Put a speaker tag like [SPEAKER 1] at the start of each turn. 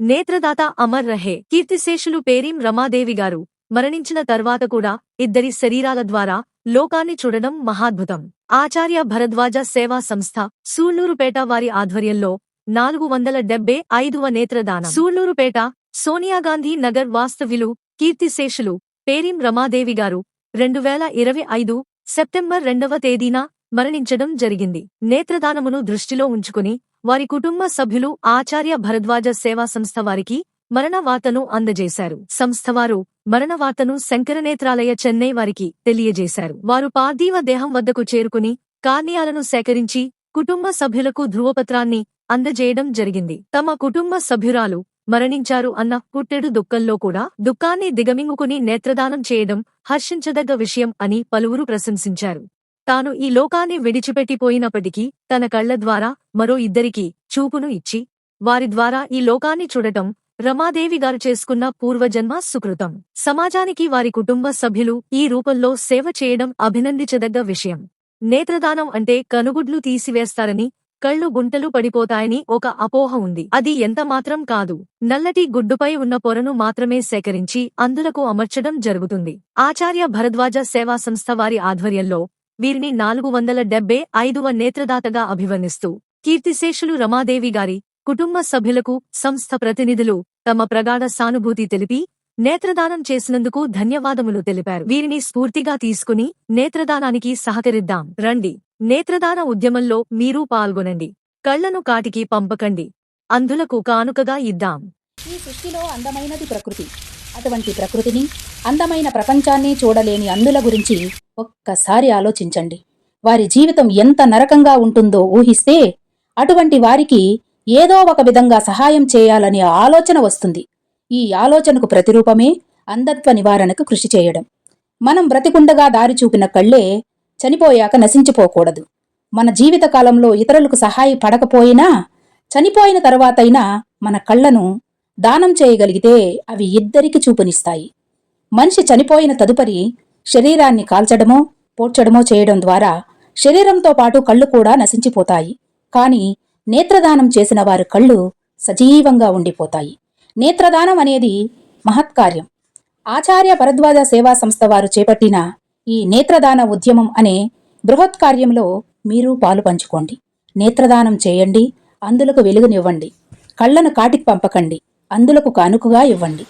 [SPEAKER 1] నేత్రదాత అమర్ రహే. కీర్తిశేషులు పేరీం రమాదేవి గారు మరణించిన తర్వాత కూడా ఇద్దరి శరీరాల ద్వారా లోకాన్ని చూడడం మహాద్భుతం. ఆచార్య భరద్వాజ సేవా సంస్థ సూళ్లూరుపేట వారి ఆధ్వర్యంలో 475వ నేత్రదానం. సూళ్లూరుపేట సోనియాగాంధీ నగర్ వాస్తవ్యులు కీర్తిశేషులు పేరీం రమాదేవి గారు 2025 సెప్టెంబర్ 2వ తేదీన మరణించడం జరిగింది. నేత్రదానమును దృష్టిలో ఉంచుకుని వారి కుటుంబ సభ్యులు ఆచార్య భరద్వాజ సేవా సంస్థ వారికి మరణ వార్తను అందజేశారు. సంస్థవారు మరణ వార్తను శంకరనేత్రాలయ చెన్నై వారికి తెలియజేశారు. వారు పార్థివ దేహం వద్దకు చేరుకుని కార్నియాలను సేకరించి కుటుంబ సభ్యులకు ధృవపత్రాన్ని అందజేయడం జరిగింది. తమ కుటుంబ సభ్యురాలు మరణించారు అన్న పుట్టెడు దుఃఖంలో కూడా దుఃఖాన్ని దిగమింగుకుని నేత్రదానం చేయడం హర్షించదగ్గ విషయం అని పలువురు ప్రశంసించారు. తాను ఈ లోకాన్ని విడిచిపెట్టిపోయినప్పటికీ తన కళ్ల ద్వారా మరో ఇద్దరికి చూపును ఇచ్చి వారి ద్వారా ఈ లోకాన్ని చూడటం రమాదేవి గారు చేసుకున్న పూర్వజన్మ సుకృతం. సమాజానికి వారి కుటుంబ సభ్యులు ఈ రూపంలో సేవ చేయడం అభినందించదగ్గ విషయం. నేత్రదానం అంటే కనుగుడ్లు తీసివేస్తారని, కళ్ళు గుంటలు పడిపోతాయని ఒక అపోహ ఉంది. అది ఎంతమాత్రం కాదు. నల్లటి గుడ్డుపై ఉన్న పొరను మాత్రమే సేకరించి అందులకు అమర్చడం జరుగుతుంది. ఆచార్య భరద్వాజ సేవా సంస్థ వారి ఆధ్వర్యంలో వీరిని 475వ నేత్రదాతగా అభివర్ణిస్తూ కీర్తిశేషులు రమాదేవి గారి కుటుంబ సభ్యులకు సంస్థ ప్రతినిధులు తమ ప్రగాఢ సానుభూతి తెలిపి నేత్రదానం చేసినందుకు ధన్యవాదములు తెలిపారు. వీరిని స్ఫూర్తిగా తీసుకుని నేత్రదానానికి సహకరిద్దాం రండి. నేత్రదాన ఉద్యమంలో మీరూ పాల్గొనండి. కళ్లను కాటికి పంపకండి. అంధులకు కానుకగా ఇద్దాం.
[SPEAKER 2] ఈ సృష్టిలో అందమైనది ప్రకృతి. అటువంటి ప్రకృతిని, అందమైన ప్రపంచాన్ని చూడలేని అంధుల గురించి ఒక్కసారి ఆలోచించండి. వారి జీవితం ఎంత నరకంగా ఉంటుందో ఊహిస్తే అటువంటి వారికి ఏదో ఒక విధంగా సహాయం చేయాలనే ఆలోచన వస్తుంది. ఈ ఆలోచనకు ప్రతిరూపమే అంధత్వ నివారణకు కృషి చేయడం. మనం బ్రతికుండగా దారి చూపిన కళ్ళే చనిపోయాక నశించిపోకూడదు. మన జీవితకాలంలో ఇతరులకు సహాయపడకపోయినా చనిపోయిన తర్వాతైనా మన కళ్లను దానం చేయగలిగితే అవి ఇద్దరికి చూపునిస్తాయి. మనిషి చనిపోయిన తదుపరి శరీరాన్ని కాల్చడమో పోడ్చడమో చేయడం ద్వారా శరీరంతో పాటు కళ్ళు కూడా నశించిపోతాయి. కానీ నేత్రదానం చేసిన వారి కళ్ళు సజీవంగా ఉండిపోతాయి. నేత్రదానం అనేది మహత్కార్యం. ఆచార్య భరద్వాజ సేవా సంస్థ వారు చేపట్టిన ఈ నేత్రదాన ఉద్యమం అనే బృహత్ కార్యంలో మీరు పాలు పంచుకోండి. నేత్రదానం చేయండి. అందులకు వెలుగునివ్వండి. కళ్లను కాటికి పంపకండి. అందులకు కానుకగా ఇవ్వండి.